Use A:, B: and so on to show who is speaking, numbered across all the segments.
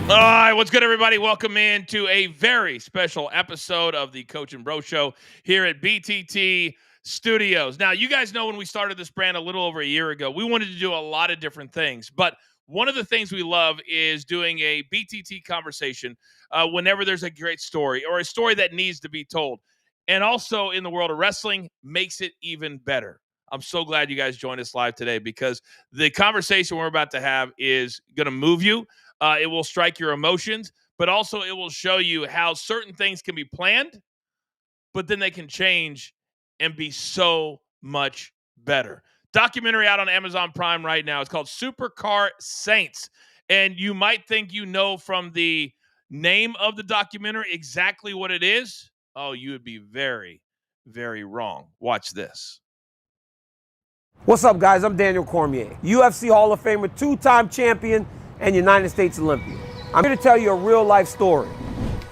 A: All right, what's good, everybody? Welcome in to a very special episode of the Coach and Bro Show here at BTT Studios. Now, you guys know when we started this brand a little over a year ago, we wanted to do a lot of different things, but one of the things we love is doing a BTT conversation whenever there's a great story or a story that needs to be told. And also in the world of wrestling, makes it even better. I'm so glad you guys joined us live today because the conversation we're about to have is going to move you. It will strike your emotions, but also it will show you how certain things can be planned, but then they can change and be so much better. Documentary out on Amazon Prime right now. It's called Supercar Saints. And you might think you know from the name of the documentary exactly what it is. Oh, you would be very, very wrong. Watch this.
B: What's up, guys? I'm Daniel Cormier, UFC Hall of Famer, two-time champion, and United States Olympian. I'm here to tell you a real-life story.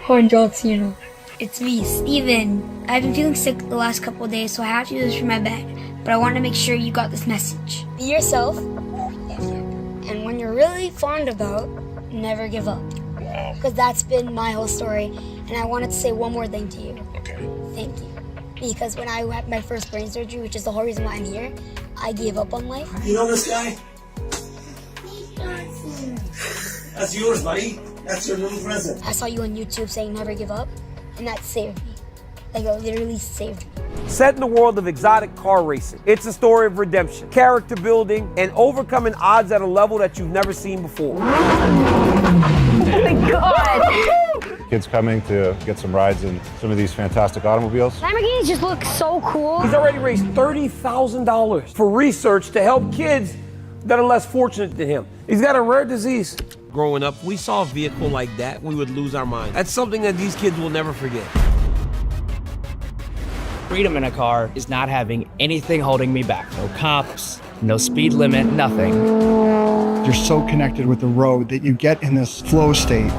C: Hi, John Cena. It's me, Steven. I've been feeling sick the last couple of days, so I have to do this from my bed. But I want to make sure you got this message. Be yourself, and when you're really fond about, never give up.
D: Wow.
C: Because that's been my whole story, and I wanted to say one more thing to you.
D: Okay.
C: Thank you. Because when I had my first brain surgery, which is the whole reason why I'm here, I gave up on life.
E: You know this guy? That's yours, buddy. That's your little present.
C: I saw you on YouTube saying never give up, and that saved me. Like, it literally saved me.
B: Set in the world of exotic car racing, it's a story of redemption, character building, and overcoming odds at a level that you've never seen before.
C: Oh my God!
F: Kids coming to get some rides in some of these fantastic automobiles.
C: Lamborghinis just look so cool.
B: He's already raised $30,000 for research to help kids that are less fortunate than him. He's got a rare disease. Growing up, we saw a vehicle like that, we would lose our mind. That's something that these kids will never forget.
G: Freedom in a car is not having anything holding me back. No cops, no speed limit, nothing.
H: You're so connected with the road that you get in this flow state.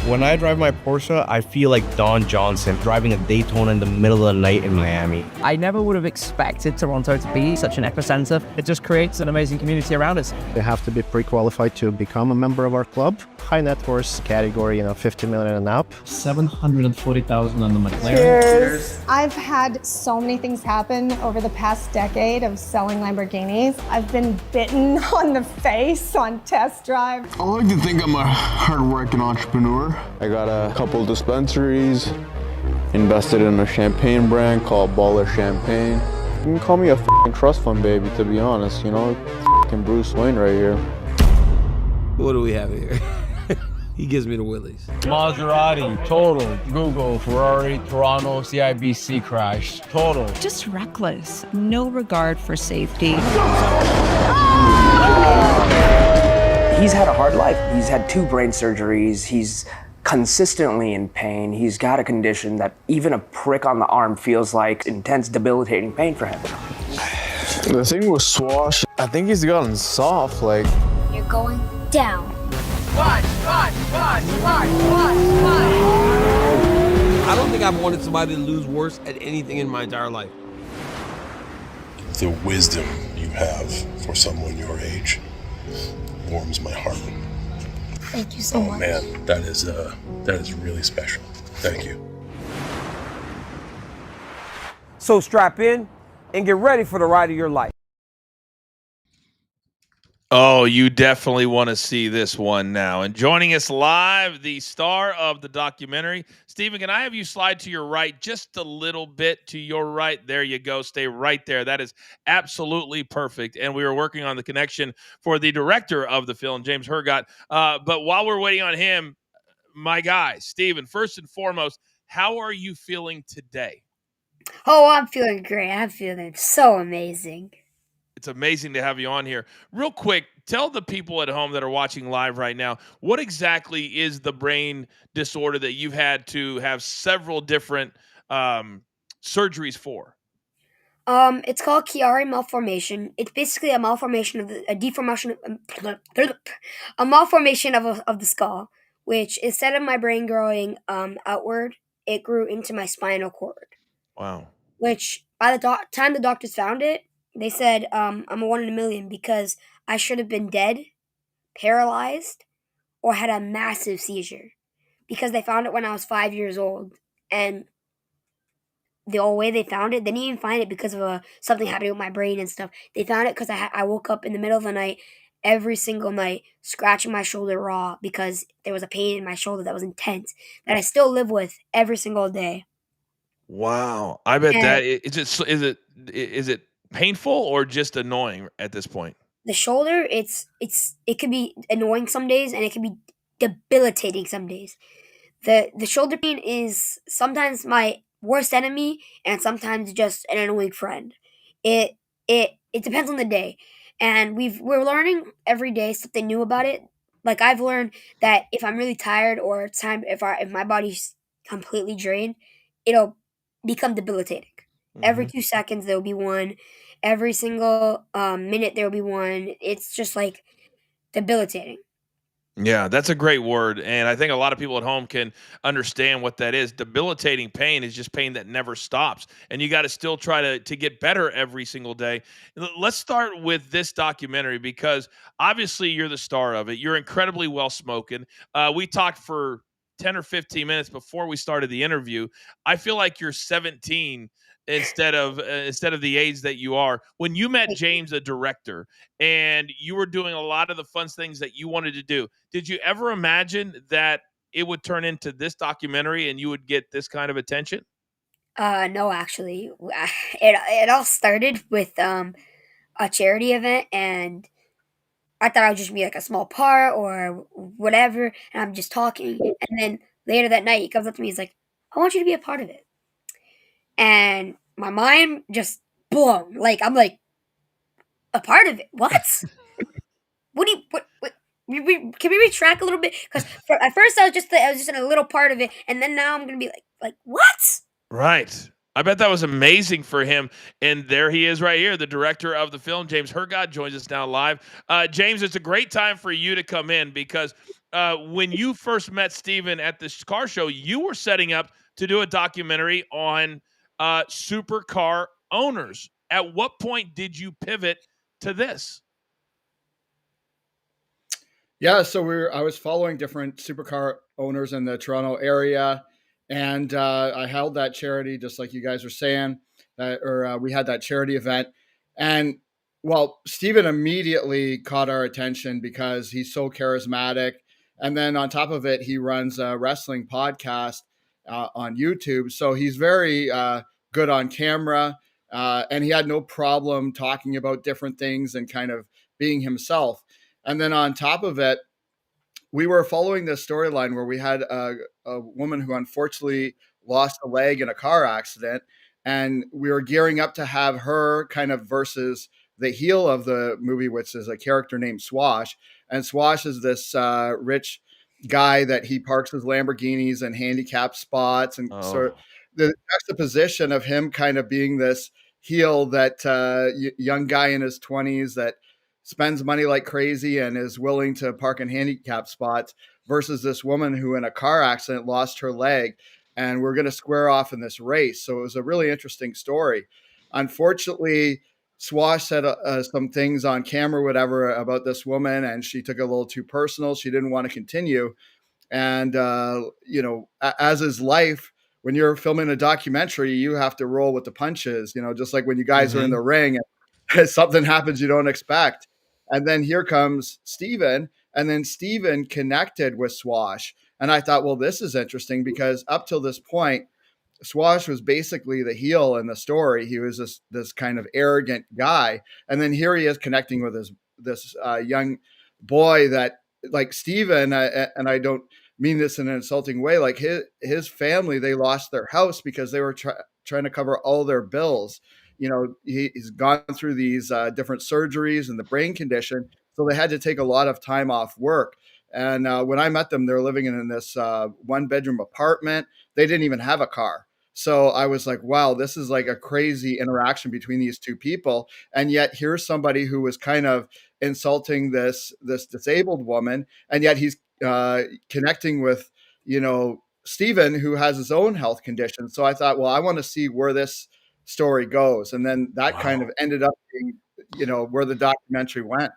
G: When I drive my Porsche, I feel like Don Johnson driving a Daytona in the middle of the night in Miami. I never would have expected Toronto to be such an epicenter. It just creates an amazing community around us.
I: They have to be pre-qualified to become a member of our club. High net worth category, 50 million and up.
G: 740,000 on the McLaren.
J: Cheers. I've had so many things happen over the past decade of selling Lamborghinis. I've been bitten on the face on test drives.
K: I like to think I'm a hard-working entrepreneur. I got a couple dispensaries, invested in a champagne brand called Baller Champagne. You can call me a f***ing trust fund baby, to be honest, f***ing Bruce Wayne right here.
B: What do we have here? He gives me the willies.
G: Maserati, total. Google, Ferrari, Toronto, CIBC crash, total.
L: Just reckless, no regard for safety.
M: He's had a hard life. He's had 2 brain surgeries. He's consistently in pain. He's got a condition that even a prick on the arm feels like intense, debilitating pain for him.
K: The thing with Swash, I think he's gotten soft,
C: You're going down.
B: I don't think I've wanted somebody to lose worse at anything in my entire life.
D: The wisdom you have for someone your age warms my heart.
C: Thank you so much.
D: Oh man, that is really special. Thank you.
B: So strap in and get ready for the ride of your life.
A: Oh, you definitely want to see this one now. And joining us live, the star of the documentary. Steven, can I have you slide to your right just a little bit to your right? There you go. Stay right there. That is absolutely perfect. And we were working on the connection for the director of the film, James Hergott. But while we're waiting on him, my guy, Steven, first and foremost, how are you feeling today?
C: Oh, I'm feeling great. I'm feeling so amazing.
A: It's amazing to have you on here. Real quick, tell the people at home that are watching live right now, what exactly is the brain disorder that you've had to have several different surgeries for?
C: It's called Chiari malformation. It's basically a malformation of a malformation of the skull, which instead of my brain growing outward, it grew into my spinal cord.
A: Wow.
C: Which by the time the doctors found it, they said I'm a 1 in a million because I should have been dead, paralyzed, or had a massive seizure because they found it when I was 5 years old. And the old way they found it, they didn't even find it because of something happening with my brain and stuff. They found it because I woke up in the middle of the night every single night scratching my shoulder raw because there was a pain in my shoulder that was intense that I still live with every single day.
A: Wow. I bet
C: And
A: that is it painful or just annoying at this point?
C: the shoulder, it could be annoying some days and it can be debilitating some days. The shoulder pain is sometimes my worst enemy and sometimes just an annoying friend. It it depends on the day. And we're learning every day something new about it. Like I've learned that if I'm really tired or it's time if my body's completely drained, it'll become debilitating. Every 2 seconds there will be one. Every single minute there will be one. It's just like debilitating.
A: Yeah, that's a great word. And I think a lot of people at home can understand what that is. Debilitating pain is just pain that never stops. And you got to still try to get better every single day. Let's start with this documentary because obviously you're the star of it. You're incredibly well spoken. We talked for 10 or 15 minutes before we started the interview. I feel like you're 17 instead of the age that you are. When you met James, a director, and you were doing a lot of the fun things that you wanted to do, did you ever imagine that it would turn into this documentary and you would get this kind of attention?
C: No, actually, it all started with a charity event, and I thought I would just be like a small part or whatever, and I'm just talking, and then later that night he comes up to me, he's like, "I want you to be a part of it," and my mind just blown. Like I'm like, a part of it? What? What do you what? Can we retract a little bit? Because at first I was just in a little part of it, and then now I'm gonna be like what?
A: Right. I bet that was amazing for him. And there he is right here, the director of the film, James Hergott, joins us now live. James, it's a great time for you to come in because when you first met Steven at this car show, you were setting up to do a documentary on supercar owners. At what point did you pivot to this?
H: Yeah, so I was following different supercar owners in the Toronto area, and I held that charity just like you guys were saying, we had that charity event, and well, Steven immediately caught our attention because he's so charismatic, and then on top of it, he runs a wrestling podcast on YouTube, so he's very good on camera, and he had no problem talking about different things and kind of being himself. And then on top of it, we were following this storyline where we had a woman who unfortunately lost a leg in a car accident. And we were gearing up to have her kind of versus the heel of the movie, which is a character named Swash. And Swash is this rich guy that he parks his Lamborghinis and handicap spots. And sort of the juxtaposition of him kind of being this heel that young guy in his 20s that spends money like crazy and is willing to park in handicap spots versus this woman who in a car accident lost her leg and we're going to square off in this race. So it was a really interesting story. Unfortunately, Swash said some things on camera, whatever, about this woman, and she took it a little too personal. She didn't want to continue. And, as is life, when you're filming a documentary, you have to roll with the punches, just like when you guys are in the ring and something happens you don't expect. And then here comes Steven, and then Steven connected with Swash. And I thought, well, this is interesting because up till this point, Swash was basically the heel in the story. He was this kind of arrogant guy. And then here he is connecting with this young boy that, like Steven, and I don't mean this in an insulting way, like his family, they lost their house because they were trying to cover all their bills. He's gone through these different surgeries and the brain condition. So they had to take a lot of time off work. And when I met them, they're living in this 1-bedroom apartment. They didn't even have a car. So I was like, wow, this is like a crazy interaction between these two people. And yet here's somebody who was kind of insulting this disabled woman. And yet he's connecting with, Steven, who has his own health condition. So I thought, well, I want to see where this story goes. And then that kind of ended up being, where the documentary went.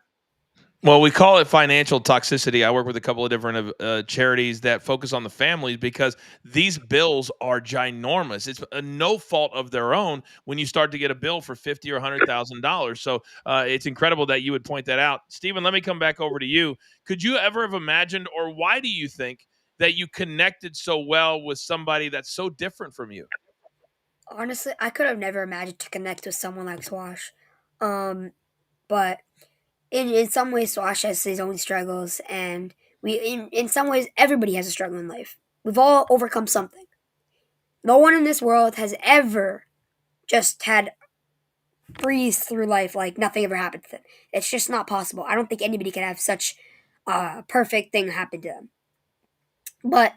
A: Well, we call it financial toxicity. I work with a couple of different charities that focus on the families because these bills are ginormous. It's a no fault of their own when you start to get a bill for $50 or $100,000. So it's incredible that you would point that out. Stephen, let me come back over to you. Could you ever have imagined, or why do you think that you connected so well with somebody that's so different from you?
C: Honestly, I could have never imagined to connect with someone like Swash. But in some ways, Swash has his own struggles, and in some ways, everybody has a struggle in life. We've all overcome something. No one in this world has ever just had breeze through life like nothing ever happened to them. It's just not possible. I don't think anybody can have such a perfect thing happen to them. But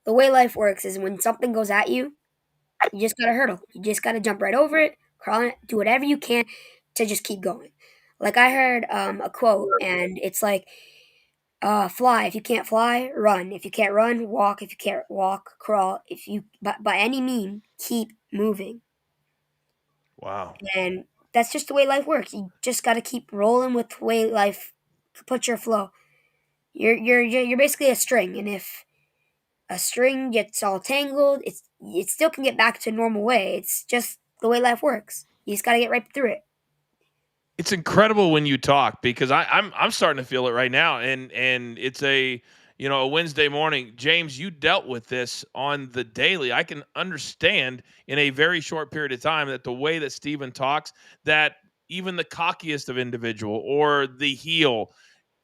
C: the way life works is when something goes at you, you just gotta hurdle. You just gotta jump right over it, crawl in it, do whatever you can to just keep going. Like I heard a quote, and it's like, "Fly if you can't fly, run. If you can't run, walk. If you can't walk, crawl. If you by any mean, keep moving."
A: Wow.
C: And that's just the way life works. You just gotta keep rolling with the way life puts your flow. You're basically a string, and if a string gets all tangled, it still can get back to a normal way. It's just the way life works. You just gotta get right through it.
A: It's incredible when you talk because I'm starting to feel it right now, and it's a Wednesday morning. James, you dealt with this on the daily. I can understand in a very short period of time that the way that Steven talks, that even the cockiest of individual or the heel,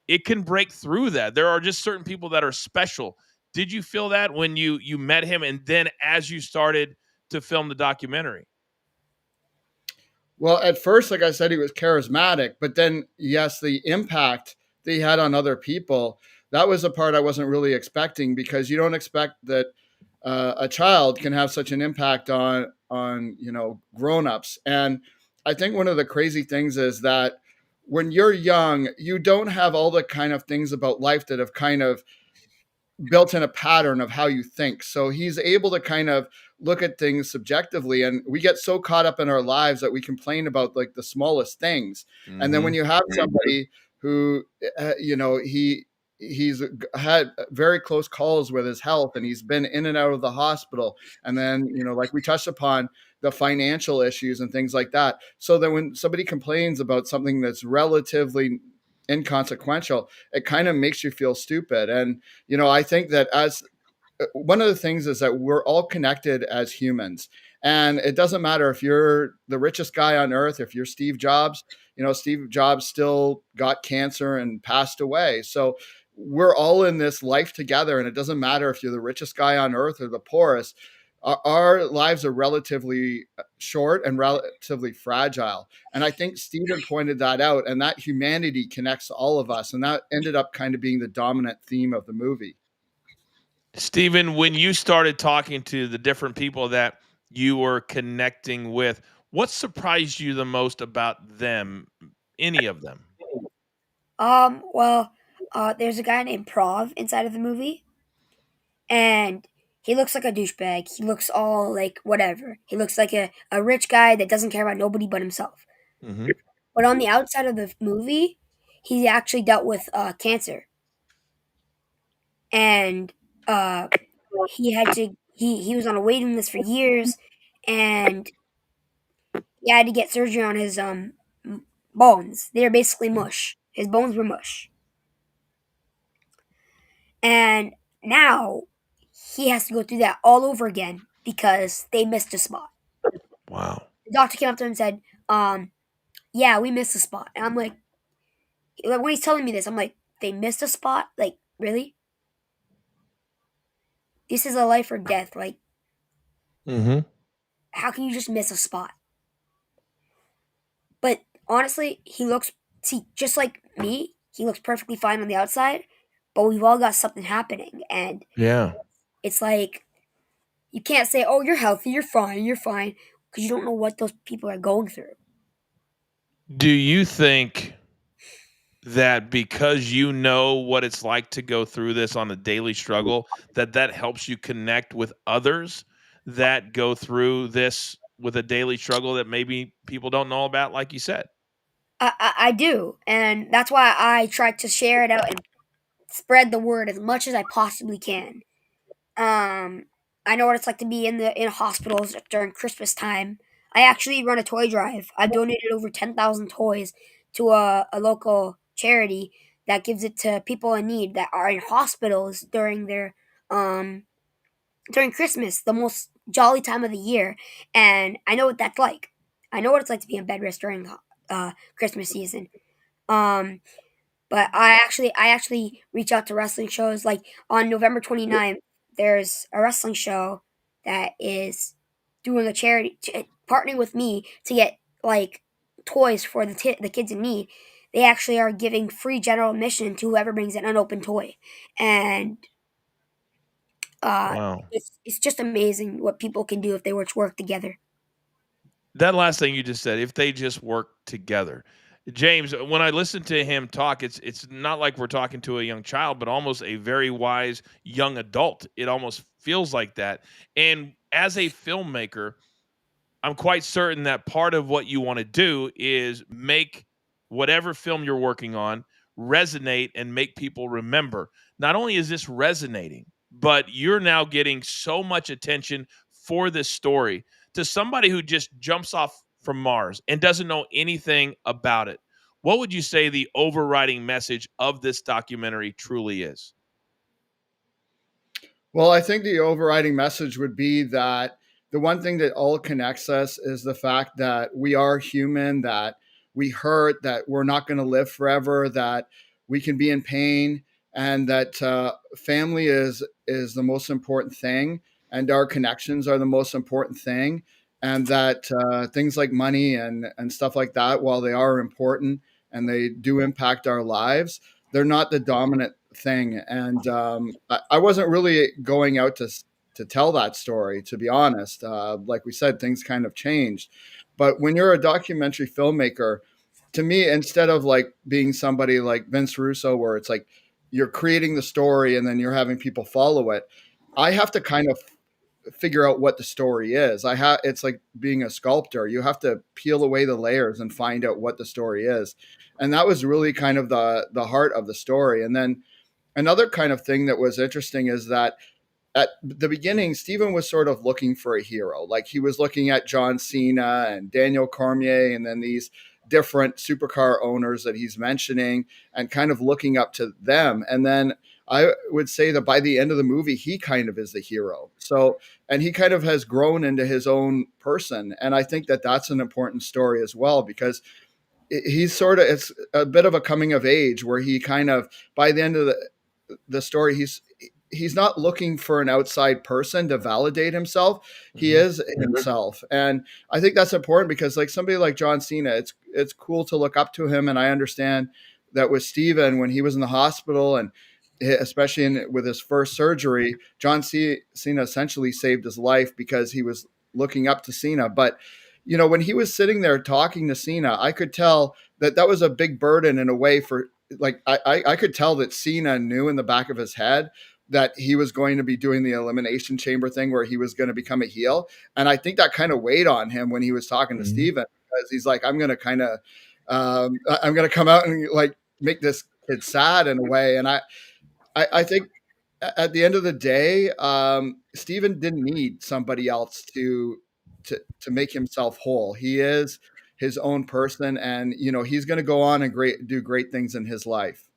A: it can break through that. There are just certain people that are special. Did you feel that when you met him, and then as you started to film the documentary?
H: Well, at first, like I said, he was charismatic, but then, yes, the impact that he had on other people, that was the part I wasn't really expecting, because you don't expect that a child can have such an impact on grown-ups. And I think one of the crazy things is that when you're young, you don't have all the kind of things about life that have kind of built in a pattern of how you think. So he's able to kind of look at things subjectively, and we get so caught up in our lives that we complain about like the smallest things. And then when you have somebody who he's had very close calls with his health, and he's been in and out of the hospital, and then like we touched upon, the financial issues and things like that, so that when somebody complains about something that's relatively inconsequential, it kind of makes you feel stupid. And I think that as one of the things is that we're all connected as humans, and it doesn't matter if you're the richest guy on earth, if you're Steve Jobs. Steve Jobs still got cancer and passed away. So we're all in this life together, and it doesn't matter if you're the richest guy on earth or the poorest. Our lives are relatively short and relatively fragile. And I think Stephen pointed that out, and that humanity connects all of us. And that ended up kind of being the dominant theme of the movie.
A: Stephen, when you started talking to the different people that you were connecting with, what surprised you the most about them? Any of them?
C: Well, there's a guy named Prov inside of the movie, and he looks like a douchebag. He looks all like whatever. He looks like a rich guy that doesn't care about nobody but himself.
A: Mm-hmm.
C: But on the outside of the movie, he actually dealt with cancer, and he was on a waiting list for years, and he had to get surgery on his bones. They were basically mush. His bones were mush, and now he has to go through that all over again because they missed a spot.
A: Wow.
C: The doctor came up to him and said, yeah, we missed a spot. And I'm like, when he's telling me this, I'm like, they missed a spot? Like, really? This is a life or death. Like, how can you just miss a spot? But honestly, just like me, he looks perfectly fine on the outside, but we've all got something happening. And
A: Yeah.
C: it's like, you can't say, oh, you're healthy, you're fine, because you don't know what those people are going through.
A: Do you think that because you know what it's like to go through this on a daily struggle, that helps you connect with others that go through this with a daily struggle that maybe people don't know about, like you said?
C: I do, and that's why I try to share it out and spread the word as much as I possibly can. I know what it's like to be in hospitals during Christmas time. I actually run a toy drive. I've donated over 10,000 toys to a local charity that gives it to people in need that are in hospitals during Christmas, the most jolly time of the year. And I know what that's like. I know what it's like to be in bed rest during Christmas season. Um, but I actually reach out to wrestling shows. Like on November 29th, there's a wrestling show that is doing a charity, partnering with me to get like toys for the kids in need. They actually are giving free general admission to whoever brings an unopened toy, and
A: Wow.
C: it's just amazing what people can do if they were to work together.
A: That last thing you just said, if they just work together. James, when I listen to him talk, it's not like we're talking to a young child, but almost a very wise young adult. It almost feels like that. And as a filmmaker, I'm quite certain that part of what you want to do is make whatever film you're working on resonate and make people remember. Not only is this resonating, but you're now getting so much attention for this story to somebody who just jumps off from Mars and doesn't know anything about it. What would you say the overriding message of this documentary truly is?
H: Well, I think the overriding message would be that the one thing that all connects us is the fact that we are human, that we hurt, that we're not going to live forever, that we can be in pain, and that family is the most important thing, and our connections are the most important thing, and that things like money and stuff like that, while they are important and they do impact our lives, they're not the dominant thing. And I wasn't really going out to tell that story, to be honest. Like we said, things kind of changed. But when you're a documentary filmmaker, to me, instead of like being somebody like Vince Russo, where it's like you're creating the story and then you're having people follow it, I have to kind of figure out what the story is. It's like being a sculptor. You have to peel away the layers and find out what the story is. And that was really kind of the heart of the story. And then another kind of thing that was interesting is that at the beginning, Steven was sort of looking for a hero. Like he was looking at John Cena and Daniel Cormier and then these different supercar owners that he's mentioning and kind of looking up to them. And then I would say that by the end of the movie, he kind of is the hero. So, and he kind of has grown into his own person. And I think that that's an important story as well, because he's sort of, it's a bit of a coming of age where he kind of, by the end of the story, he's not looking for an outside person to validate himself. He is himself. And I think that's important because like somebody like John Cena, it's cool to look up to him. And I understand that with Steven, when he was in the hospital and especially with his first surgery, John Cena essentially saved his life because he was looking up to Cena. But, you know, when he was sitting there talking to Cena, I could tell that was a big burden in a way for like, I could tell that Cena knew in the back of his head that he was going to be doing the elimination chamber thing where he was going to become a heel. And I think that kind of weighed on him when he was talking to Steven, because he's like, I'm going to kind of, I'm going to come out and like make this kid sad in a way. And I think at the end of the day, Steven didn't need somebody else to make himself whole. He is his own person, and you know he's going to go on and do great things in his life.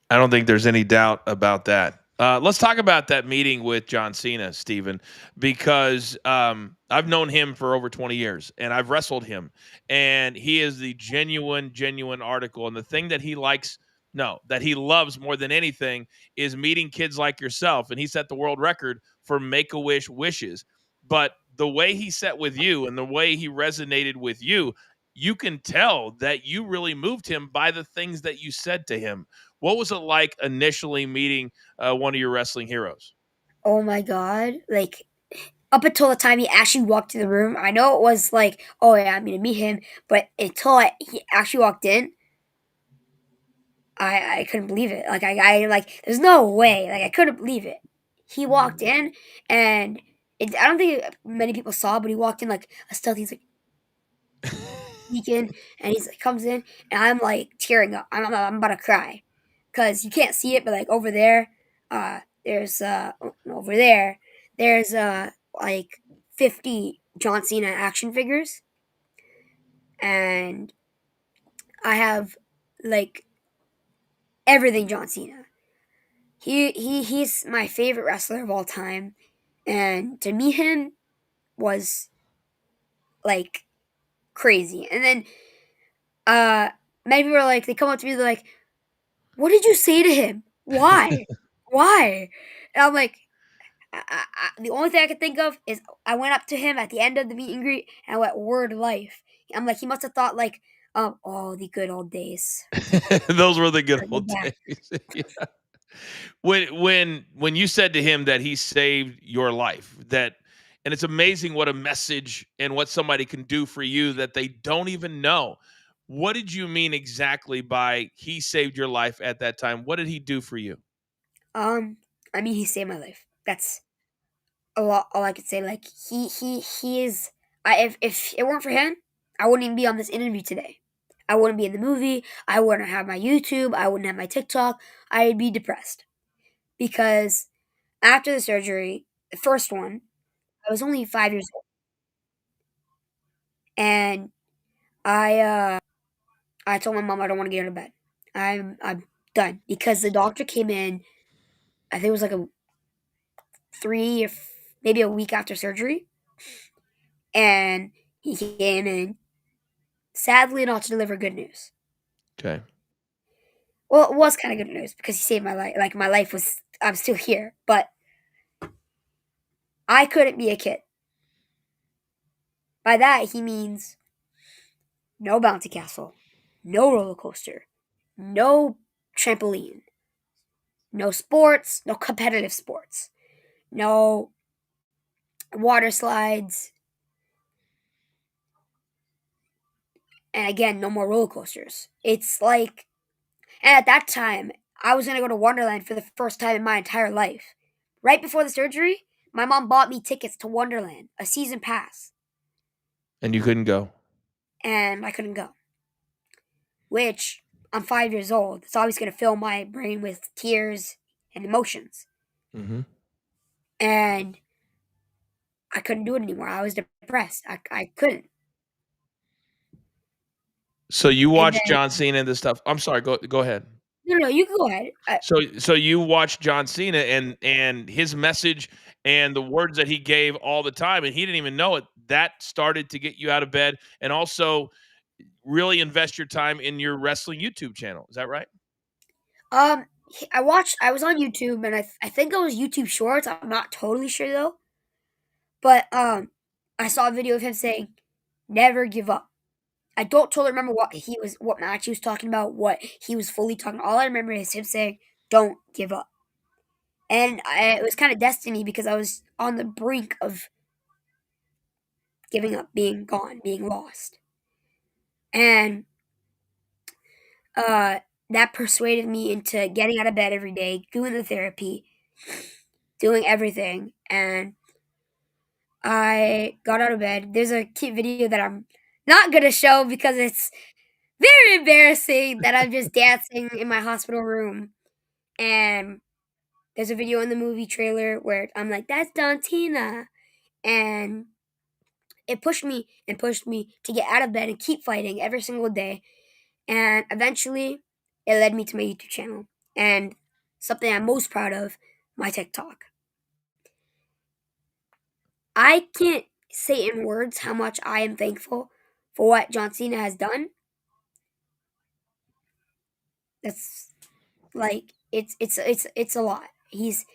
A: I don't think there's any doubt about that. Let's talk about that meeting with John Cena, Steven, because I've known him for over 20 years, and I've wrestled him, and he is the genuine article. And the thing that he that he loves more than anything is meeting kids like yourself. And he set the world record for Make-A-Wish wishes. But the way he set with you and the way he resonated with you, you can tell that you really moved him by the things that you said to him. What was it like initially meeting one of your wrestling heroes?
C: Oh my God. Like, up until the time he actually walked in the room, I know it was like, oh yeah, I'm going to meet him. But until he actually walked in, I couldn't believe it. Like, I like, there's no way. Like, I couldn't believe it. He walked in, and I don't think many people saw, but he walked in like a stealthy. He's like, sneak in, and he's like comes in, and I'm like tearing up. I'm about to cry, because you can't see it, but like over there, there's over there's like 50 John Cena action figures, and I have like everything John Cena. He's my favorite wrestler of all time, and to meet him was like crazy. And then many people are like, they come up to me, they're like, "What did you say to him? Why? Why?" And I'm like, the only thing I could think of is I went up to him at the end of the meet and greet, and I went, "Word life." I'm like, he must have thought like, "Oh, the good old days."
A: Those were the good old
C: Yeah.
A: days. Yeah. When you said to him that he saved your life, that and it's amazing what a message and what somebody can do for you that they don't even know. What did you mean exactly by he saved your life at that time? What did he do for you?
C: I mean, he saved my life. That's a lot. All I could say. Like he is. If it weren't for him, I wouldn't even be on this interview today. I wouldn't be in the movie. I wouldn't have my YouTube. I wouldn't have my TikTok. I'd be depressed because after the surgery, the first one, I was only 5 years old, and I told my mom I don't want to get out of bed. I'm done because the doctor came in. I think it was like a maybe a week after surgery, and he came in sadly not to deliver good news.
A: Okay.
C: Well, it was kind of good news because he saved my life. Like my life was, I'm still here, but I couldn't be a kid. By that he means no bouncy castle, no roller coaster, no trampoline, no sports, no competitive sports, no water slides, and again, no more roller coasters. It's like, and at that time, I was gonna go to Wonderland for the first time in my entire life. Right before the surgery, my mom bought me tickets to Wonderland, a season pass,
A: And you couldn't go.
C: and I couldn't go. Which, I'm 5 years old. It's always gonna fill my brain with tears and emotions.
A: Mm-hmm.
C: And I couldn't do it anymore. I was depressed. I couldn't.
A: So you
C: And
A: watched
C: then,
A: John Cena and this stuff. I'm sorry. Go ahead.
C: no, you can go ahead.
A: So you watched John Cena and his message and the words that he gave all the time, and he didn't even know it. That started to get you out of bed, and also really invest your time in your wrestling YouTube channel. Is that right?
C: Um, I was on YouTube, and I think it was YouTube Shorts. I'm not totally sure though. But I saw a video of him saying, "Never give up." I don't totally remember what match he was talking about, what he was fully talking. All I remember is him saying, "Don't give up." And it was kind of destiny because I was on the brink of giving up, being gone, being lost, and that persuaded me into getting out of bed every day, doing the therapy, doing everything, and I got out of bed. There's a cute video that I'm not gonna show because it's very embarrassing that I'm just dancing in my hospital room. And there's a video in the movie trailer where I'm like, "That's Don Tina," and it pushed me and pushed me to get out of bed and keep fighting every single day. And eventually, it led me to my YouTube channel and something I'm most proud of, my TikTok. I can't say in words how much I am thankful for what John Cena has done. That's like it's a lot. He's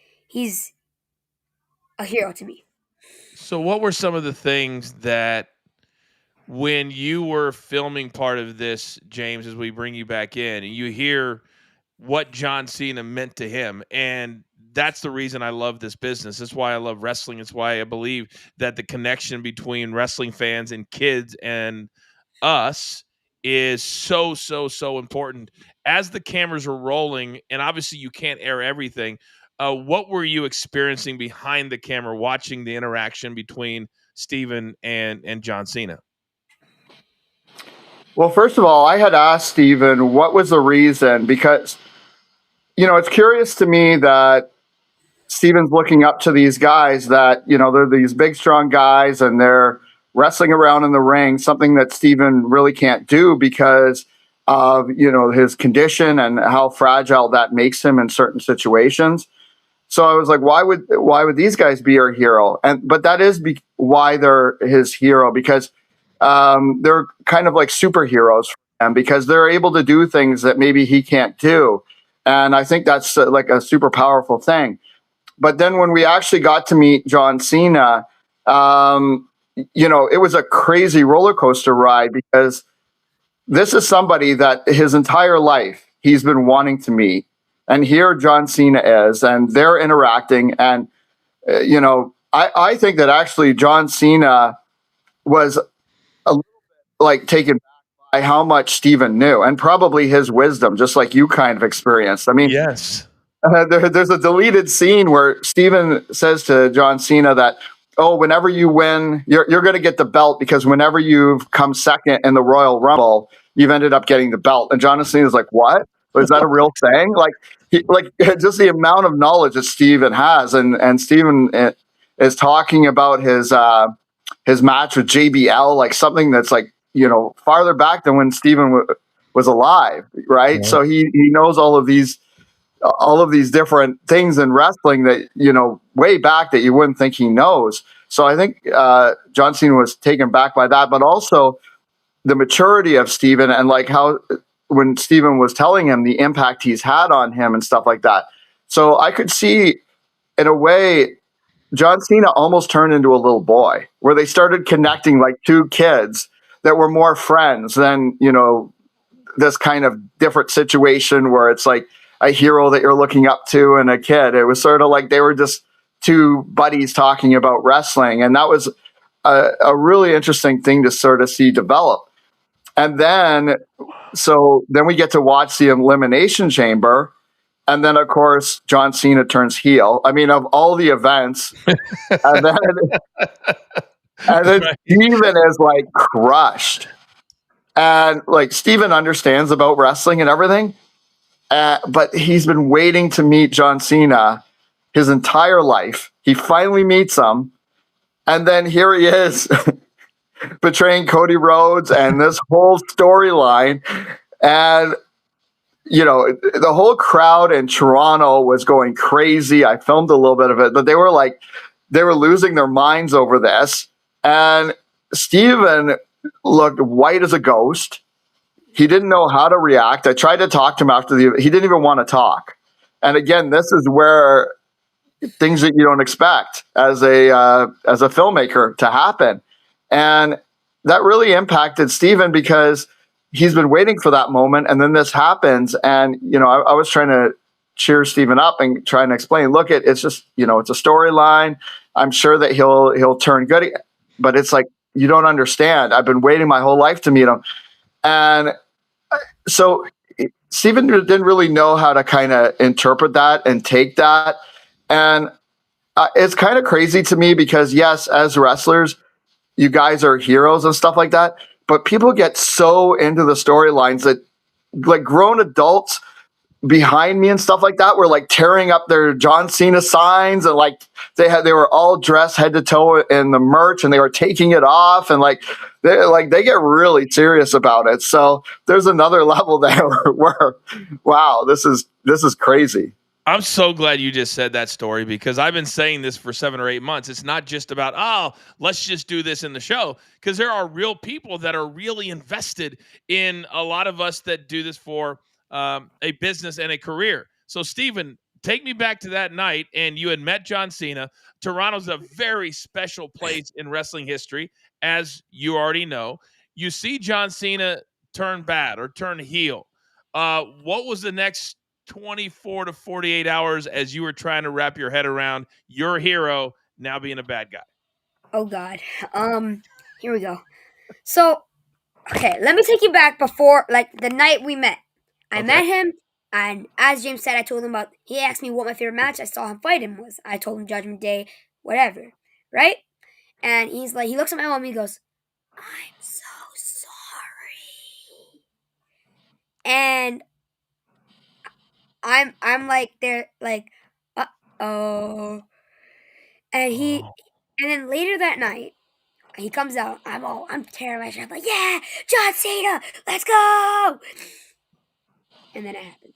C: a hero to me.
A: So what were some of the things that when you were filming part of this, James, as we bring you back in, and you hear what John Cena meant to him, and that's the reason I love this business. That's why I love wrestling. It's why I believe that the connection between wrestling fans and kids and us is so important. As the cameras are rolling, and obviously you can't air everything, what were you experiencing behind the camera watching the interaction between Steven and John Cena?
H: Well, first of all, I had asked Steven what was the reason, because, it's curious to me that Steven's looking up to these guys that, they're these big, strong guys and they're wrestling around in the ring, something that Steven really can't do because of, his condition and how fragile that makes him in certain situations. So I was like, why would these guys be our hero? But that is why they're his hero, because they're kind of like superheroes for him, because they're able to do things that maybe he can't do. And I think that's like a super powerful thing. But then when we actually got to meet John Cena, it was a crazy roller coaster ride, because this is somebody that his entire life he's been wanting to meet. And here John Cena is, and they're interacting. And, I think that actually John Cena was a little bit like taken back by how much Steven knew, and probably his wisdom, just like you kind of experienced. I mean,
A: yes.
H: There's a deleted scene where Steven says to John Cena that, oh, whenever you win, you're going to get the belt, because whenever you've come second in the Royal Rumble, you've ended up getting the belt. And John Cena's like, what? Is that a real thing? Like just the amount of knowledge that Steven has. And Steven is talking about his match with JBL, like something that's like, farther back than when Steven was alive. Right. Yeah. So he knows all of these different things in wrestling that, way back that you wouldn't think he knows. So I think John Cena was taken back by that, but also the maturity of Steven, and like how when Steven was telling him the impact he's had on him and stuff like that. So I could see, in a way, John Cena almost turned into a little boy, where they started connecting like two kids that were more friends than, this kind of different situation where it's like a hero that you're looking up to and a kid. It was sort of like they were just two buddies talking about wrestling. And that was a really interesting thing to sort of see develop. And then we get to watch the Elimination Chamber. And then, of course, John Cena turns heel. I mean, of all the events. and then right. Steven is like crushed. And like Steven understands about wrestling and everything. But he's been waiting to meet John Cena his entire life. He finally meets him. And then here he is betraying Cody Rhodes and this whole storyline. And, the whole crowd in Toronto was going crazy. I filmed a little bit of it, but they were losing their minds over this. And Steven looked white as a ghost. He didn't know how to react. I tried to talk to him after he didn't even want to talk. And again, this is where things that you don't expect as a filmmaker to happen. And that really impacted Steven, because he's been waiting for that moment. And then this happens. And, I was trying to cheer Steven up and trying to explain, look, it's just, it's a storyline. I'm sure that he'll turn good. But it's like, you don't understand. I've been waiting my whole life to meet him. And so Steven didn't really know how to kind of interpret that and take that. And it's kind of crazy to me, because yes, as wrestlers, you guys are heroes and stuff like that. But people get so into the storylines that like grown adults behind me and stuff like that were like tearing up their John Cena signs, and like they were all dressed head to toe in the merch, and they were taking it off, and they get really serious about it. So there's another level there where wow, this is crazy.
A: I'm so glad you just said that story, because I've been saying this for 7 or 8 months. It's not just about, oh, let's just do this in the show, because there are real people that are really invested in a lot of us that do this for a business and a career. So, Steven, take me back to that night, and you had met John Cena. Toronto's a very special place in wrestling history, as you already know. You see John Cena turn bad or turn heel. What was the next 24 to 48 hours as you were trying to wrap your head around your hero now being a bad guy?
C: Oh God. Here we go. So, okay, let me take you back before, like, the night we met. I met him, and as James said, I told him about, he asked me what my favorite match I saw him fight him was. I told him Judgment Day, whatever, right? And he's like, he looks at my mom and he goes, I'm so sorry. And I'm like they're like, uh-oh. And then later that night, he comes out. I'm terrified. I'm like, yeah, John Cena, let's go. And then it happens.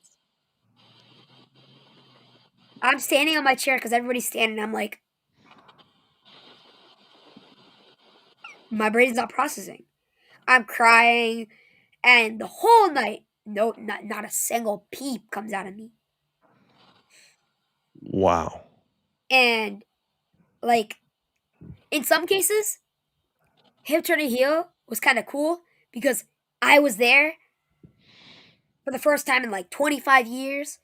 C: I'm standing on my chair because everybody's standing. I'm like, my brain's not processing. I'm crying, and the whole night, no, not a single peep comes out of me.
A: Wow.
C: And like, in some cases, him turning heel was kind of cool because I was there for the first time in like 25 years.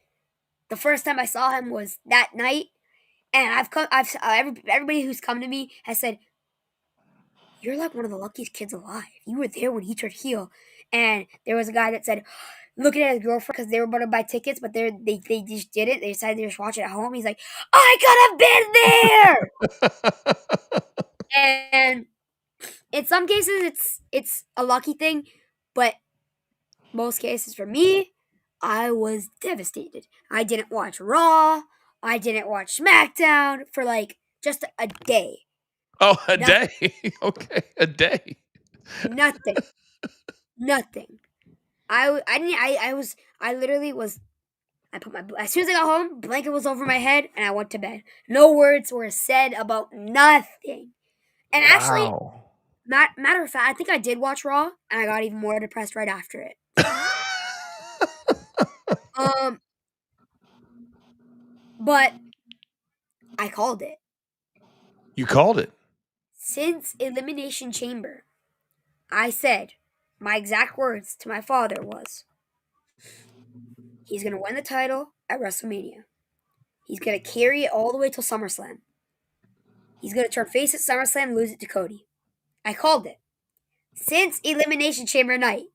C: The first time I saw him was that night, and everybody who's come to me has said, "You're like one of the luckiest kids alive. You were there when he turned heel." And there was a guy that said, looking at his girlfriend because they were about to buy tickets, but they just didn't. They decided to just watch it at home. He's like, "I could have been there." And in some cases, it's a lucky thing, but most cases for me, I was devastated. I didn't watch Raw. I didn't watch SmackDown for like just a day.
A: Oh, a day. Okay, a day.
C: Nothing. I literally was. As soon as I got home, blanket was over my head, and I went to bed. No words were said about nothing. And actually, matter of fact, I think I did watch Raw, and I got even more depressed right after it. But I called it.
A: You called it.
C: Since Elimination Chamber, I said, my exact words to my father was, he's going to win the title at WrestleMania. He's going to carry it all the way till SummerSlam. He's going to turn face at SummerSlam and lose it to Cody. I called it. Since Elimination Chamber night,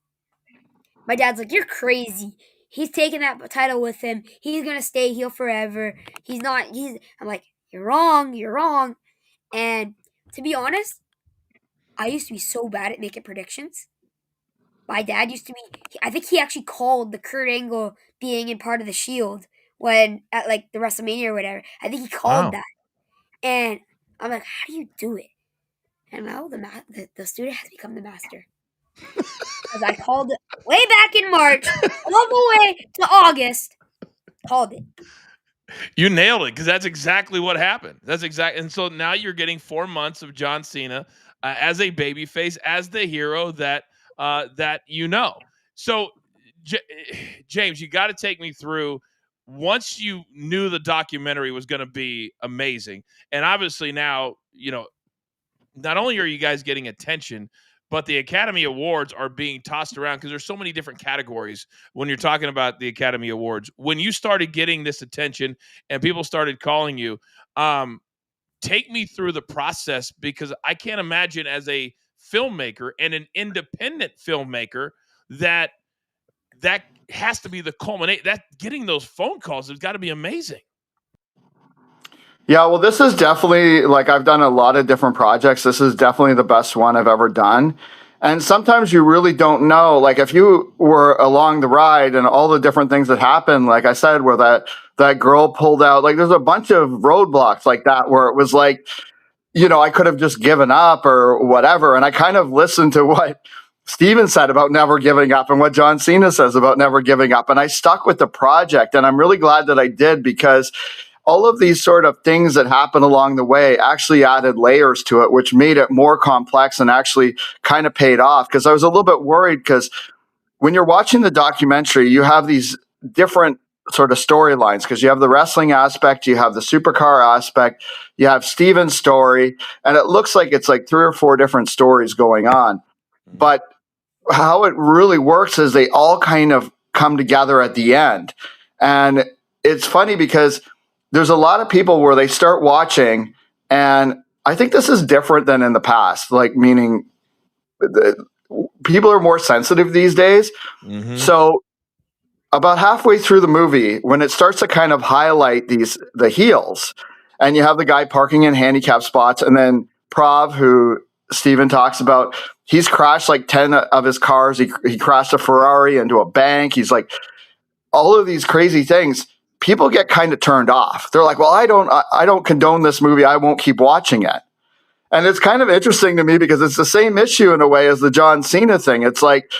C: my dad's like, you're crazy. He's taking that title with him. He's going to stay heel forever. I'm like, you're wrong. And to be honest, I used to be so bad at making predictions. My dad used to be, I think he actually called the Kurt Angle being in part of the Shield when at like the WrestleMania or whatever. I think he called that. And I'm like, how do you do it? And now the student has become the master. Because I called it way back in March, all the way to August, called it.
A: You nailed it because that's exactly what happened. And so now you're getting 4 months of John Cena as a babyface, as the hero that you know. So, James, you got to take me through. Once you knew the documentary was going to be amazing, and obviously now, you know, not only are you guys getting attention, but the Academy Awards are being tossed around because there's so many different categories when you're talking about the Academy Awards. When you started getting this attention and people started calling you, take me through the process, because I can't imagine as a filmmaker and an independent filmmaker that has to be the culminate. That getting those phone calls has got to be amazing.
H: Yeah, well, this is definitely, like, I've done a lot of different projects. This is definitely the best one I've ever done. And sometimes you really don't know, like, if you were along the ride and all the different things that happened, like I said, where that girl pulled out, like, there's a bunch of roadblocks like that where it was like, you know, I could have just given up or whatever. And I kind of listened to what Steven said about never giving up and what John Cena says about never giving up. And I stuck with the project. And I'm really glad that I did, because all of these sort of things that happen along the way actually added layers to it, which made it more complex and actually kind of paid off. Because I was a little bit worried, because when you're watching the documentary, you have these different sort of storylines, because you have the wrestling aspect, you have the supercar aspect, you have Steven's story, and it looks like it's like 3 or 4 different stories going on. But how it really works is they all kind of come together at the end. And it's funny because there's a lot of people where they start watching, and I think this is different than in the past, like, meaning people are more sensitive these days. Mm-hmm. So about halfway through the movie, when it starts to kind of highlight the heels, and you have the guy parking in handicap spots, and then Prav, who Steven talks about, he's crashed like 10 of his cars. He crashed a Ferrari into a bank. He's like, all of these crazy things. People get kind of turned off. They're like, well, I don't condone this movie. I won't keep watching it. And it's kind of interesting to me because it's the same issue in a way as the John Cena thing. It's like,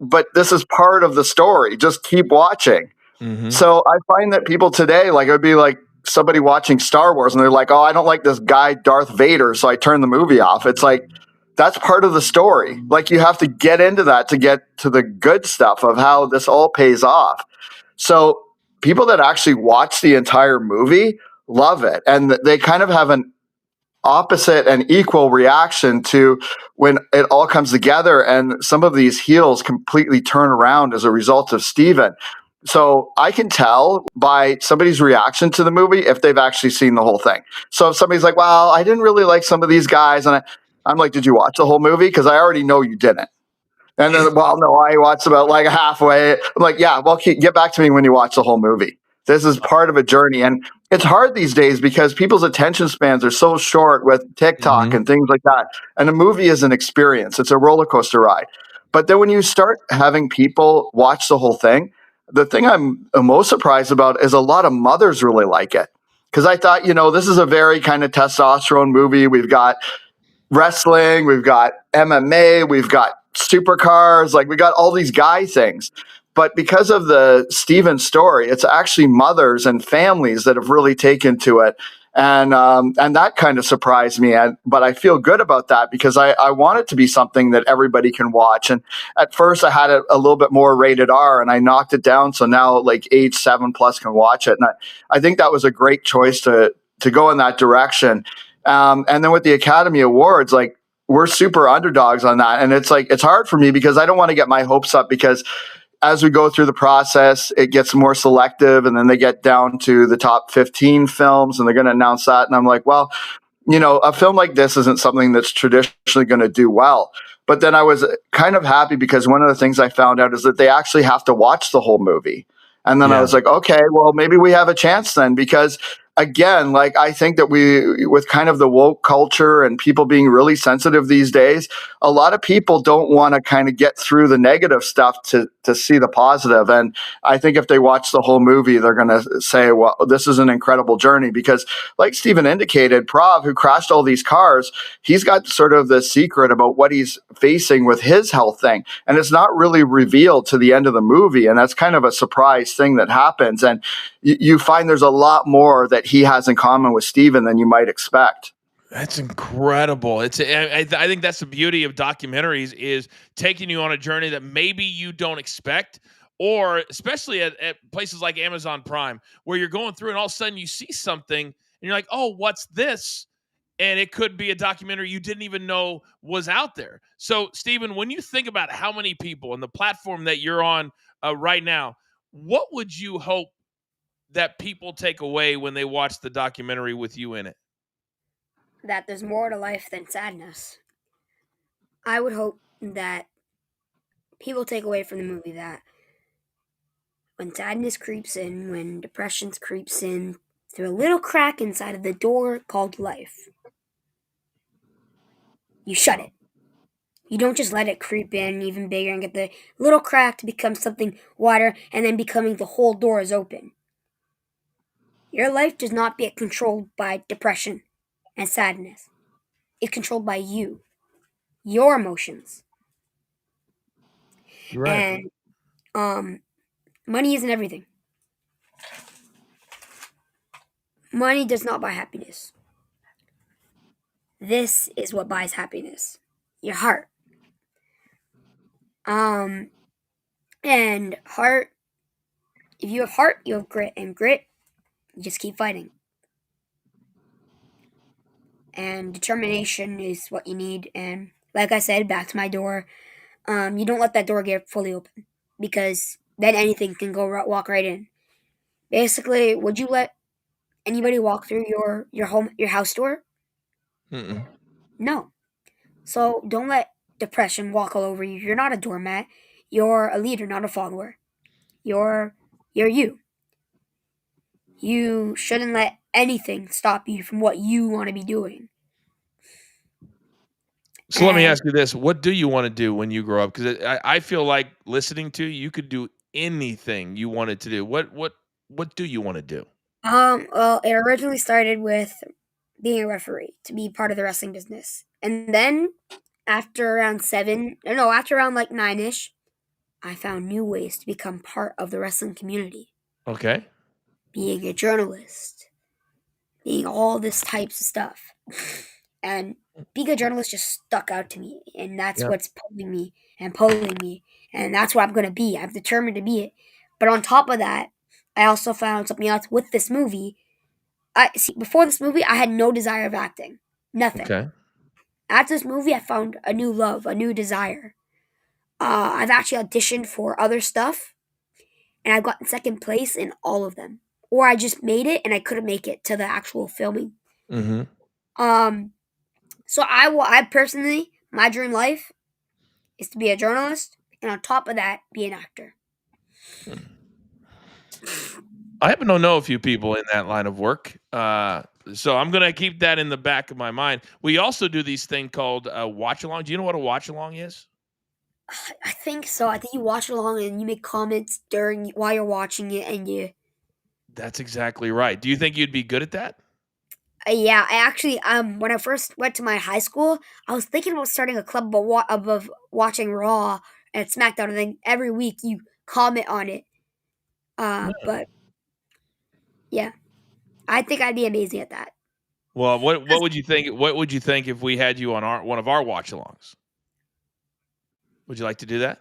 H: but this is part of the story. Just keep watching.
A: Mm-hmm.
H: So I find that people today, like, it would be like somebody watching Star Wars and they're like, oh, I don't like this guy, Darth Vader, so I turn the movie off. It's like, that's part of the story. Like, you have to get into that to get to the good stuff of how this all pays off. So people that actually watch the entire movie love it. And they kind of have an opposite and equal reaction to when it all comes together and some of these heels completely turn around as a result of Steven. So I can tell by somebody's reaction to the movie if they've actually seen the whole thing. So if somebody's like, well, I didn't really like some of these guys, and I'm like, did you watch the whole movie? Because I already know you didn't. And then, well, no, I watched about like halfway. I'm like, yeah, well, get back to me when you watch the whole movie. This is part of a journey. And it's hard these days because people's attention spans are so short with TikTok and things like that. And a movie is an experience. It's a roller coaster ride. But then when you start having people watch the whole thing, the thing I'm most surprised about is a lot of mothers really like it. Because I thought, this is a very kind of testosterone movie. We've got wrestling, we've got MMA, we've got supercars, like we got all these guy things. But because of the Steven story, it's actually mothers and families that have really taken to it. And that kind of surprised me. But I feel good about that because I want it to be something that everybody can watch. And at first I had it a little bit more rated R and I knocked it down. So now like age 7+ can watch it. And I think that was a great choice to go in that direction. And then with the Academy Awards, like, we're super underdogs on that. And it's like, it's hard for me because I don't want to get my hopes up because as we go through the process, it gets more selective and then they get down to the top 15 films and they're going to announce that. And I'm like, well, a film like this isn't something that's traditionally going to do well. But then I was kind of happy because one of the things I found out is that they actually have to watch the whole movie. And then I was like, okay, well, maybe we have a chance then because again, like I think that with kind of the woke culture and people being really sensitive these days, a lot of people don't want to kind of get through the negative stuff to see the positive. And I think if they watch the whole movie, they're going to say, well, this is an incredible journey because like Steven indicated, Prav, who crashed all these cars, he's got sort of the secret about what he's facing with his health thing. And it's not really revealed to the end of the movie. And that's kind of a surprise thing that happens. And you find there's a lot more that he has in common with Steven than you might expect.
A: That's incredible. I think that's the beauty of documentaries is taking you on a journey that maybe you don't expect, or especially at places like Amazon Prime, where you're going through and all of a sudden you see something and you're like, oh, what's this? And it could be a documentary you didn't even know was out there. So, Steven, when you think about how many people and the platform that you're on right now, what would you hope that people take away when they watch the documentary with you in it?
C: That there's more to life than sadness. I would hope that people take away from the movie that when sadness creeps in, when depression creeps in, through a little crack inside of the door called life, you shut it. You don't just let it creep in even bigger and get the little crack to become something wider and then becoming the whole door is open. Your life does not get controlled by depression and sadness. It's controlled by you, your emotions.
A: Right.
C: And money isn't everything. Money does not buy happiness. This is what buys happiness. Your heart. And heart, if you have heart, you have grit. And grit, you just keep fighting. And determination is what you need. And like I said, back to my door, you don't let that door get fully open because then anything can walk right in. Basically, would you let anybody walk through your house door?
A: Mm-mm.
C: No. So don't let depression walk all over you. You're not a doormat. You're a leader, not a follower. You're you. You shouldn't let anything stop you from what you want to be doing.
A: So let me ask you this: what do you want to do when you grow up? Because I feel like listening to you could do anything you wanted to do. What do you want to do?
C: Well, it originally started with being a referee to be part of the wrestling business. And then after around after around like 9-ish, I found new ways to become part of the wrestling community.
A: Okay.
C: Being a journalist, being all this types of stuff. And being a journalist just stuck out to me. And that's what's pulling me and pulling me. And that's what I'm going to be. I'm determined to be it. But on top of that, I also found something else with this movie. Before this movie, I had no desire of acting. Nothing.
A: Okay.
C: After this movie, I found a new love, a new desire. I've actually auditioned for other stuff, and I've gotten second place in all of them. Or I just made it, and I couldn't make it to the actual filming.
A: Mm-hmm.
C: So I personally, my dream life is to be a journalist, and on top of that, be an actor.
A: I happen to know a few people in that line of work. So I'm going to keep that in the back of my mind. We also do these thing called watch along. Do you know what a watch along is?
C: I think so. I think you watch along and you make comments while you're watching it, and you.
A: That's exactly right. Do you think you'd be good at that?
C: Yeah, I actually when I first went to my high school, I was thinking about starting a club of watching Raw and SmackDown, and then every week you comment on it. But yeah, I think I'd be amazing at that.
A: Well, what would you think? What would you think if we had you on one of our watch alongs? Would you like to do that?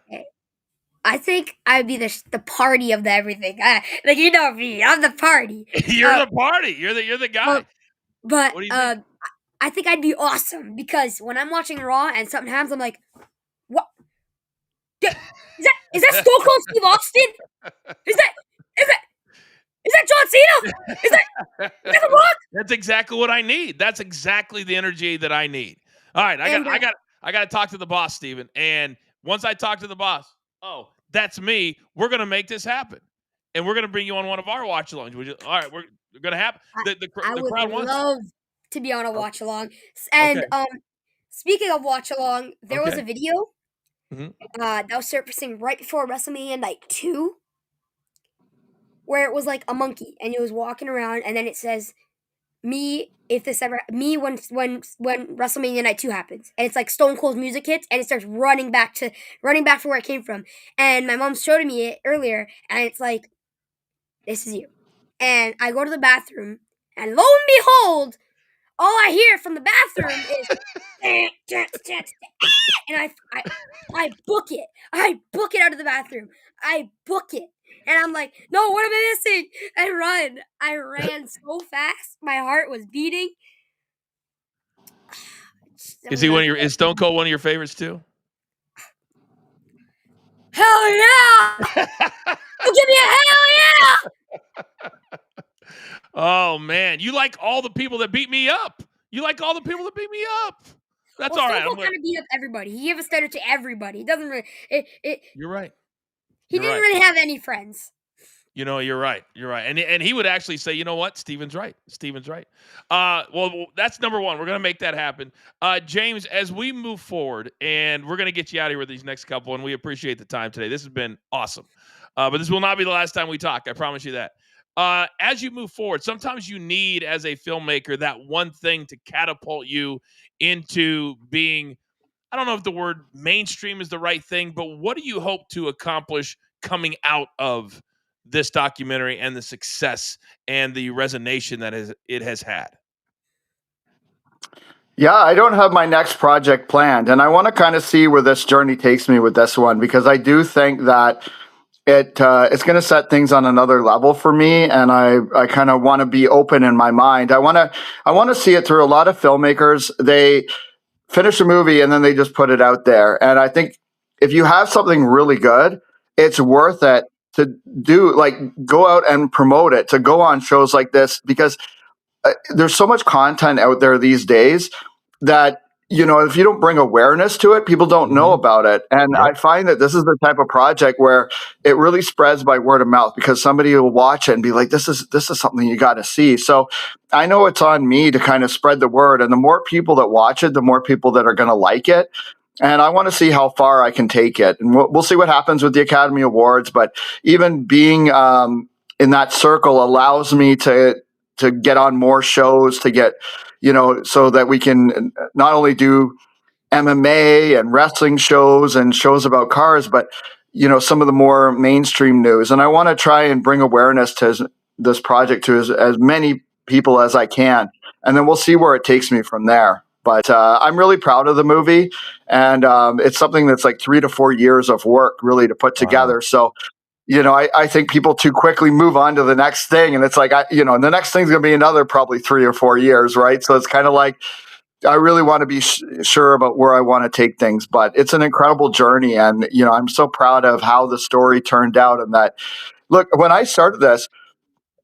C: I think I'd be the party of the everything. Like, you know me, I'm the party.
A: You're the party. You're the guy.
C: But I think I'd be awesome because when I'm watching Raw and something happens, I'm like, what? Is that Stone Cold Steve Austin? Is that John Cena? Is that The Rock?
A: That's exactly what I need. That's exactly the energy that I need. All right, I got to talk to the boss, Steven. And once I talk to the boss, that's me. We're gonna make this happen, and we're gonna bring you on one of our watch alongs. All right, we're gonna have the crowd wants.
C: I would love to be on a watch along. And speaking of watch along, there was a video that was surfacing right before WrestleMania Night 2. Where it was like a monkey and it was walking around, and then it says, me when WrestleMania Night 2 happens. And it's like Stone Cold's music hits and it starts running back from where it came from. And my mom showed me it earlier, and it's like, this is you. And I go to the bathroom, and lo and behold, all I hear from the bathroom is and I book it. I book it out of the bathroom. I book it. And I'm like, no, what am I missing? I ran so fast. My heart was beating.
A: Is Stone Cold one of your favorites too?
C: Hell yeah! Give me a hell yeah!
A: Oh man, you like all the people that beat me up. That's all right.
C: Stone Cold kind of beat up everybody. He gave a stutter to everybody. It doesn't really.
A: You're right.
C: He didn't really have any friends.
A: You know, you're right. And he would actually say, you know what? Steven's right. Well, that's number one. We're going to make that happen. James, as we move forward, and we're going to get you out of here with these next couple, and we appreciate the time today. This has been awesome. But this will not be the last time we talk. I promise you that. As you move forward, sometimes you need, as a filmmaker, that one thing to catapult you into being, I don't know if the word mainstream is the right thing, but what do you hope to accomplish coming out of this documentary and the success and the resonation that it has had?
H: Yeah, I don't have my next project planned, and I want to kind of see where this journey takes me with this one, because I do think that it's going to set things on another level for me, and I kind of want to be open in my mind. I want to see it through. A lot of filmmakers, they finish a movie and then they just put it out there, and I think if you have something really good, it's worth it to go out and promote it, to go on shows like this, because there's so much content out there these days that if you don't bring awareness to it, people don't know about it. And I find that this is the type of project where it really spreads by word of mouth, because somebody will watch it and be like, this is something you got to see. So I know it's on me to kind of spread the word. And the more people that watch it, the more people that are going to like it. And I want to see how far I can take it. And we'll see what happens with the Academy Awards. But even being in that circle allows me to get on more shows, to get, so that we can not only do MMA and wrestling shows and shows about cars, but, some of the more mainstream news. And I want to try and bring awareness to this project to as many people as I can. And then we'll see where it takes me from there. But I'm really proud of the movie. And it's something that's like 3 to 4 years of work really to put together. So, I think people too quickly move on to the next thing. And it's like, the next thing's going to be another probably 3 or 4 years, right? So it's kind of like, I really want to be sure about where I want to take things. But it's an incredible journey. And, I'm so proud of how the story turned out. And that, look, when I started this,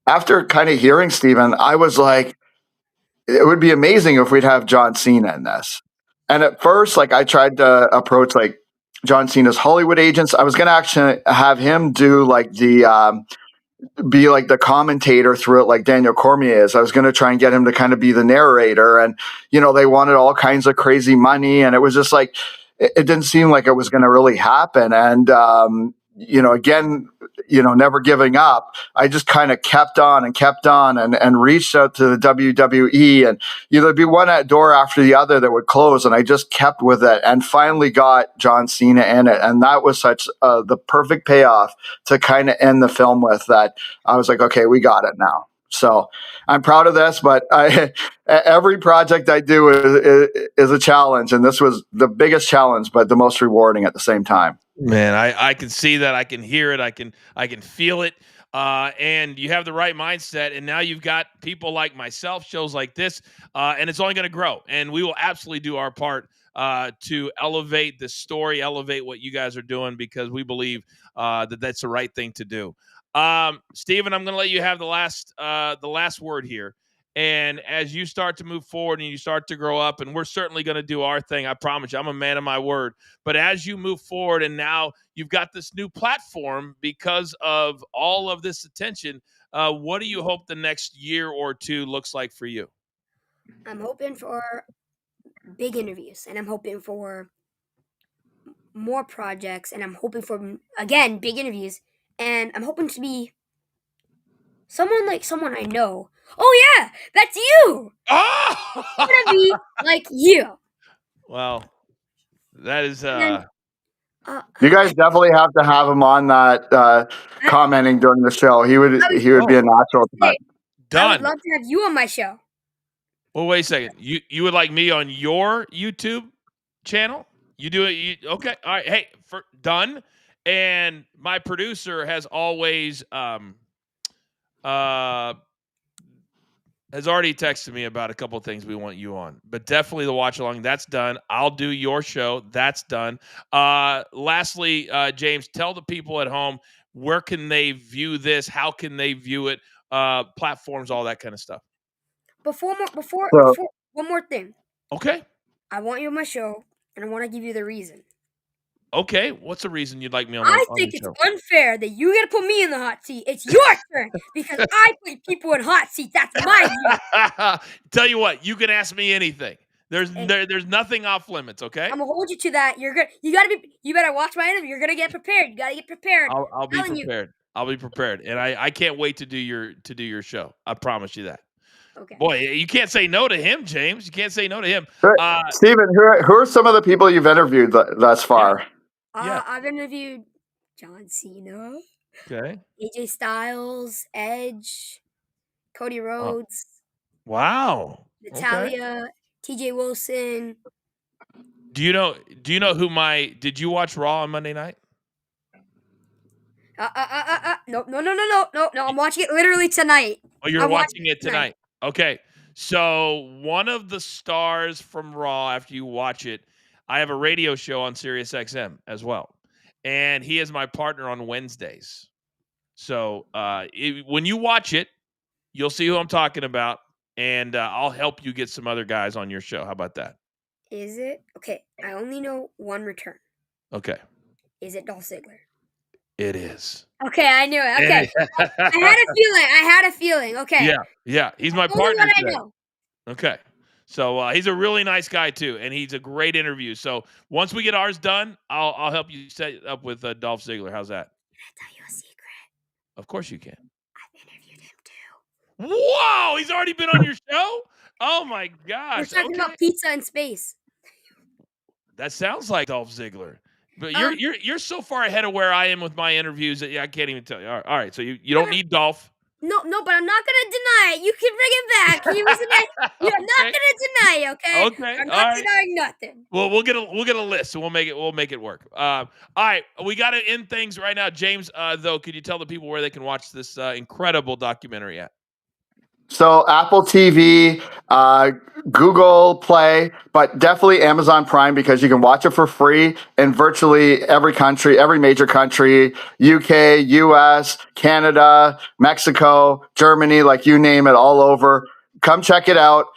H: after kind of hearing Steven, I was like, it would be amazing if we'd have John Cena in this. And at first, like, I tried to approach like John Cena's Hollywood agents. I was going to actually have him do like be like the commentator through it, like Daniel Cormier is. I was going to try and get him to kind of be the narrator. And, they wanted all kinds of crazy money. And it was just like, it didn't seem like it was going to really happen. And, again, never giving up. I just kind of kept on and reached out to the WWE, and there'd be one door after the other that would close. And I just kept with it and finally got John Cena in it. And that was such the perfect payoff to kind of end the film with, that I was like, okay, we got it now. So I'm proud of this, but every project I do is a challenge. And this was the biggest challenge, but the most rewarding at the same time.
A: Man, I can see that. I can hear it. I can feel it. And you have the right mindset. And now you've got people like myself, shows like this, and it's only going to grow. And we will absolutely do our part to elevate the story, elevate what you guys are doing, because we believe that that's the right thing to do. Steven, I'm going to let you have the last word here. And as you start to move forward and you start to grow up, and we're certainly going to do our thing, I promise you, I'm a man of my word. But as you move forward and now you've got this new platform because of all of this attention, what do you hope the next year or two looks like for you?
C: I'm hoping for big interviews, and I'm hoping for more projects, and I'm hoping for, again, big interviews, and I'm hoping to be someone I know. Oh yeah, that's you.
A: Oh!
C: I'm gonna be like you.
A: Well, that is
H: you guys definitely have to have him on that commenting during the show. He would be a natural.
A: Done.
C: I would love to have you on my show.
A: Well, wait a second. You would like me on your YouTube channel? You do it. Okay. All right. Hey, done. And my producer has always has already texted me about a couple of things we want you on, but definitely the watch along. That's done. I'll do your show. That's done. Lastly, James, tell the people at home, where can they view this? How can they view it? Platforms, all that kind of stuff.
C: Before one more thing.
A: Okay.
C: I want you on my show, and I want to give you the reason.
A: Okay, what's the reason you'd like me on?
C: I think it's unfair that you get to put me in the hot seat. It's your turn, because I put people in hot seats. That's my view.
A: Tell you what, you can ask me anything. There's nothing off limits. Okay.
C: I'm gonna hold you to that. You better watch my interview. You're gonna get prepared. You gotta get prepared.
A: I'll be prepared. I'll be prepared, and I can't wait to do your show. I promise you that.
C: Okay.
A: Boy, you can't say no to him, James. You can't say no to him.
H: Steven, who are some of the people you've interviewed thus far?
A: Yeah.
C: I've interviewed John Cena.
A: Okay.
C: AJ Styles, Edge, Cody Rhodes.
A: Wow.
C: Natalia, TJ Wilson.
A: Do you know who did you watch Raw on Monday night?
C: No. I'm watching it literally tonight.
A: Oh, you're watching it tonight. Okay. So one of the stars from Raw, after you watch it, I have a radio show on Sirius XM as well. And he is my partner on Wednesdays. So when you watch it, you'll see who I'm talking about. And I'll help you get some other guys on your show. How about that?
C: Is it? Okay, I only know one return.
A: Okay.
C: Is it Dolph Ziggler?
A: It is.
C: Okay, I knew it. Okay. I had a feeling. Okay.
A: Yeah. He's my
C: Only
A: partner
C: what I
A: today.
C: know.
A: Okay. So he's a really nice guy too, and he's a great interview. So once we get ours done, I'll help you set up with Dolph Ziggler. How's that?
C: Can I tell you a secret?
A: Of course you can.
C: I've interviewed him too.
A: Whoa! He's already been on your show? Oh my gosh!
C: We're talking about pizza in space.
A: That sounds like Dolph Ziggler. But you're so far ahead of where I am with my interviews that I can't even tell you. All right. So you don't need Dolph.
C: No, but I'm not gonna deny it. You can bring it back. You're not gonna deny it, okay?
A: Okay.
C: I'm not denying nothing.
A: Well, we'll get a list, and we'll make it work. All right, we got to end things right now. James, though, could you tell the people where they can watch this incredible documentary at?
H: So Apple TV, Google Play, but definitely Amazon Prime because you can watch it for free in virtually every country, every major country, UK, US, Canada, Mexico, Germany, like you name it, all over. Come check it out.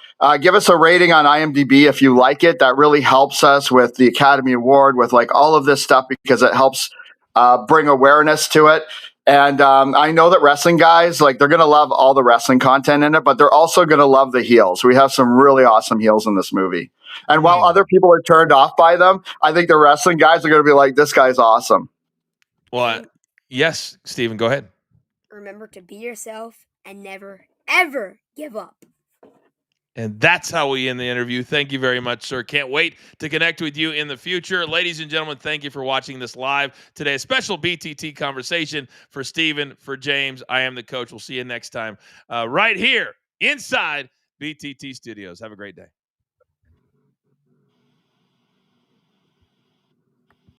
H: Give us a rating on IMDb if you like it. That really helps us with the Academy Award, with like all of this stuff, because it helps bring awareness to it. And I know that wrestling guys, like, they're going to love all the wrestling content in it, but they're also going to love the heels. We have some really awesome heels in this movie. And while other people are turned off by them, I think the wrestling guys are going to be like, this guy's awesome.
A: Well, yes, Steven, go ahead.
C: Remember to be yourself and never, ever give up.
A: And that's how we end the interview. Thank you very much, sir. Can't wait to connect with you in the future. Ladies and gentlemen, thank you for watching this live today. A special BTT conversation for Steven, for James. I am the coach. We'll see you next time right here inside BTT Studios. Have a great day.